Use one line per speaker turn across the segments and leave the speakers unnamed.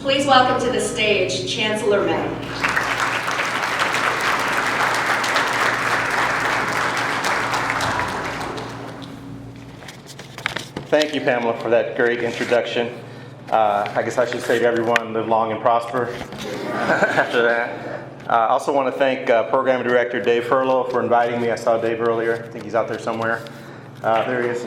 Please welcome to the stage Chancellor May.
Thank you, Pamela, for that great introduction. I guess I should say to everyone, live long and prosper after that. I also want to thank Program Director Dave Furlow for inviting me. I saw Dave earlier. I think he's out there somewhere. There he is.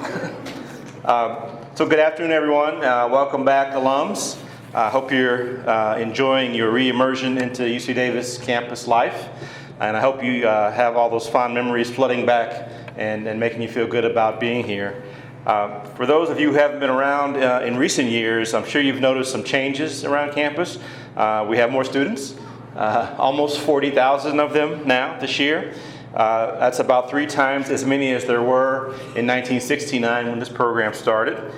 So good afternoon, everyone. Welcome back, alums. I hope you're enjoying your re-immersion into UC Davis campus life. And I hope you have all those fond memories flooding back and making you feel good about being here. For those of you who haven't been around in recent years, I'm sure you've noticed some changes around campus. We have more students, almost 40,000 of them now this year. That's about 3 times as many as there were in 1969 when this program started.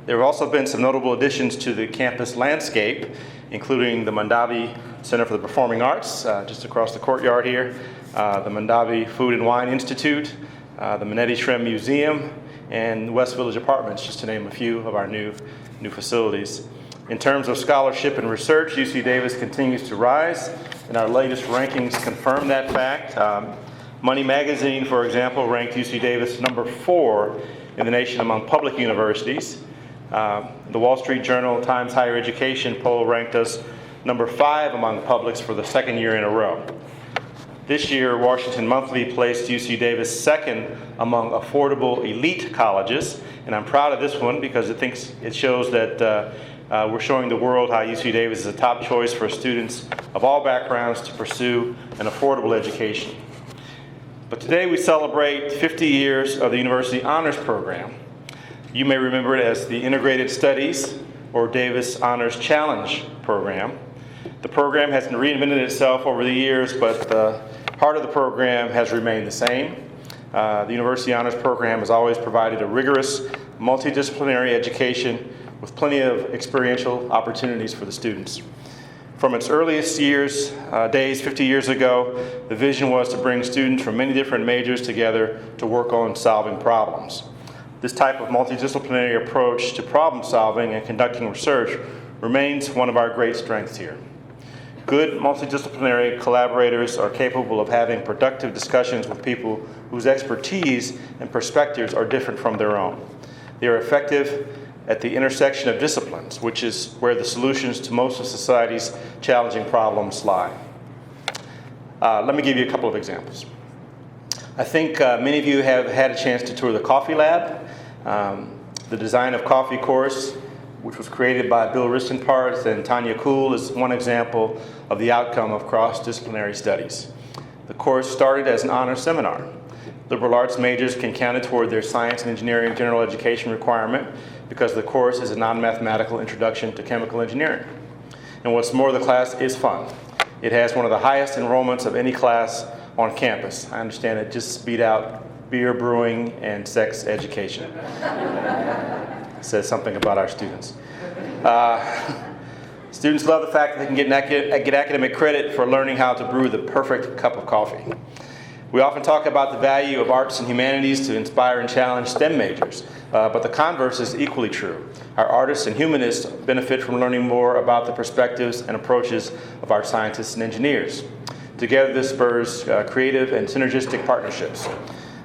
There have also been some notable additions to the campus landscape, including the Mondavi Center for the Performing Arts, just across the courtyard here, the Mondavi Food and Wine Institute, the Minetti Shrem Museum, and West Village Apartments, just to name a few of our new facilities. In terms of scholarship and research, UC Davis continues to rise, and our latest rankings confirm that fact. Money Magazine, for example, ranked UC Davis number 4 in the nation among public universities. The Wall Street Journal Times Higher Education poll ranked us number 5 among publics for the 2nd year in a row. This year, Washington Monthly placed UC Davis 2nd among affordable elite colleges, and I'm proud of this one because it shows that we're showing the world how UC Davis is a top choice for students of all backgrounds to pursue an affordable education. But today we celebrate 50 years of the University Honors Program. You may remember it as the Integrated Studies or Davis Honors Challenge Program. The program has reinvented itself over the years, but the heart of the program has remained the same. The University Honors Program has always provided a rigorous, multidisciplinary education with plenty of experiential opportunities for the students. From its earliest days 50 years ago, the vision was to bring students from many different majors together to work on solving problems. This type of multidisciplinary approach to problem solving and conducting research remains one of our great strengths here. Good multidisciplinary collaborators are capable of having productive discussions with people whose expertise and perspectives are different from their own. They are effective at the intersection of disciplines, which is where the solutions to most of society's challenging problems lie. Let me give you a couple of examples. I think many of you have had a chance to tour the Coffee Lab. The Design of Coffee course, which was created by Bill Ristenparts and Tanya Kuhl, is one example of the outcome of cross-disciplinary studies. The course started as an honor seminar. Liberal arts majors can count it toward their science and engineering general education requirement because the course is a non-mathematical introduction to chemical engineering. And what's more, the class is fun. It has one of the highest enrollments of any class on campus. I understand it just beat out beer brewing and sex education. Says something about our students. Students love the fact that they can get academic credit for learning how to brew the perfect cup of coffee. We often talk about the value of arts and humanities to inspire and challenge STEM majors, but the converse is equally true. Our artists and humanists benefit from learning more about the perspectives and approaches of our scientists and engineers. Together, this spurs creative and synergistic partnerships.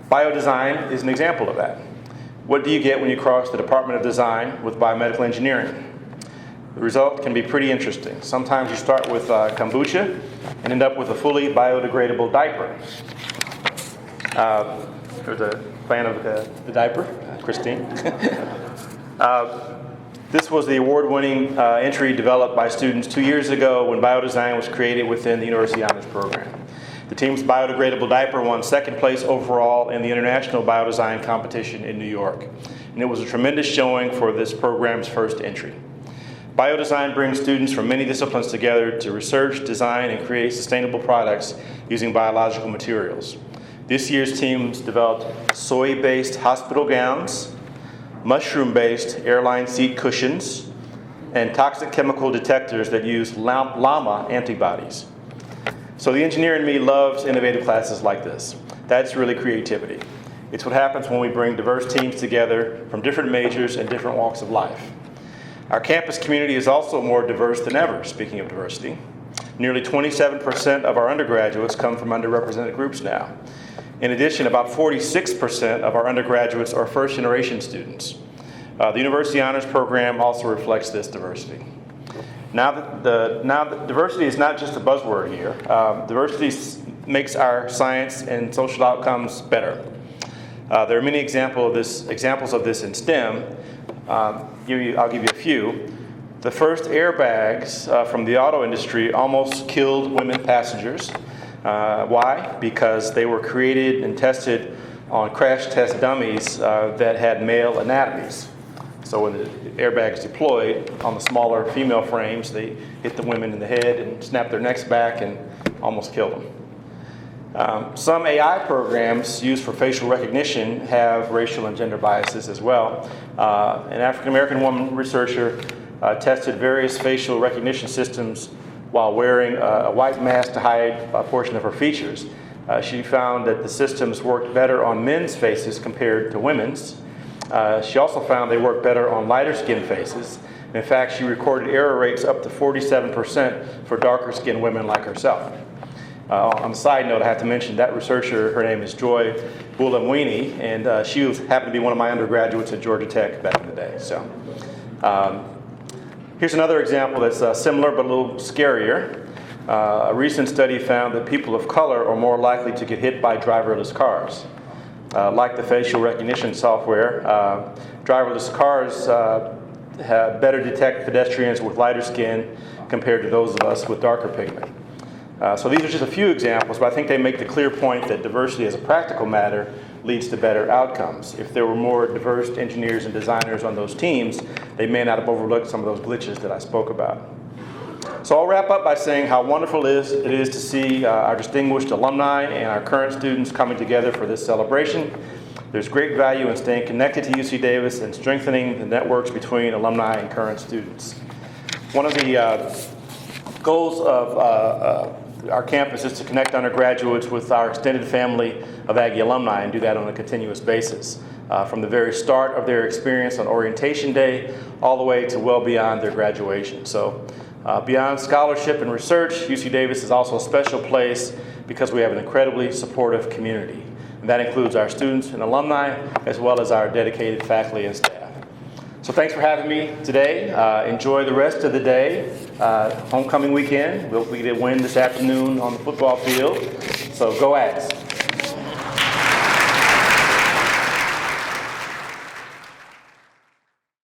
Biodesign is an example of that. What do you get when you cross the Department of Design with biomedical engineering? The result can be pretty interesting. Sometimes you start with kombucha and end up with a fully biodegradable diaper. There's a fan of the diaper, Christine. This was the award-winning entry developed by students 2 years ago when biodesign was created within the University Honors Program. The team's biodegradable diaper won 2nd place overall in the International Biodesign Competition in New York. And it was a tremendous showing for this program's first entry. Biodesign brings students from many disciplines together to research, design, and create sustainable products using biological materials. This year's teams developed soy-based hospital gowns, mushroom-based airline seat cushions, and toxic chemical detectors that use llama antibodies. So the engineer in me loves innovative classes like this. That's really creativity. It's what happens when we bring diverse teams together from different majors and different walks of life. Our campus community is also more diverse than ever, speaking of diversity. Nearly 27% of our undergraduates come from underrepresented groups now. In addition, about 46% of our undergraduates are first-generation students. The University Honors Program also reflects this diversity. Now that diversity is not just a buzzword here. Diversity makes our science and social outcomes better. There are many examples of this in STEM. I'll give you a few. The first airbags from the auto industry almost killed women passengers. Why? Because they were created and tested on crash test dummies that had male anatomies. So when the airbags deployed on the smaller female frames, they hit the women in the head and snapped their necks back and almost killed them. Some AI programs used for facial recognition have racial and gender biases as well. An African-American woman researcher tested various facial recognition systems while wearing a white mask to hide a portion of her features. She found that the systems worked better on men's faces compared to women's. She also found they worked better on lighter skinned faces. In fact, she recorded error rates up to 47% for darker skinned women like herself. On a side note, I have to mention that researcher, her name is Joy Bulamwini, and she happened to be one of my undergraduates at Georgia Tech back in the day. So, here's another example that's similar but a little scarier. A recent study found that people of color are more likely to get hit by driverless cars. Like the facial recognition software, driverless cars better detect pedestrians with lighter skin compared to those of us with darker pigment. So these are just a few examples, but I think they make the clear point that diversity as a practical matter leads to better outcomes. If there were more diverse engineers and designers on those teams, they may not have overlooked some of those glitches that I spoke about. So I'll wrap up by saying how wonderful it is to see our distinguished alumni and our current students coming together for this celebration. There's great value in staying connected to UC Davis and strengthening the networks between alumni and current students. One of the goals of our campus is to connect undergraduates with our extended family of Aggie alumni and do that on a continuous basis. From the very start of their experience on orientation day all the way to well beyond their graduation. So beyond scholarship and research, UC Davis is also a special place because we have an incredibly supportive community. And that includes our students and alumni, as well as our dedicated faculty and staff. So thanks for having me today. Enjoy the rest of the day. Homecoming weekend. We get a win this afternoon on the football field. So go Ags.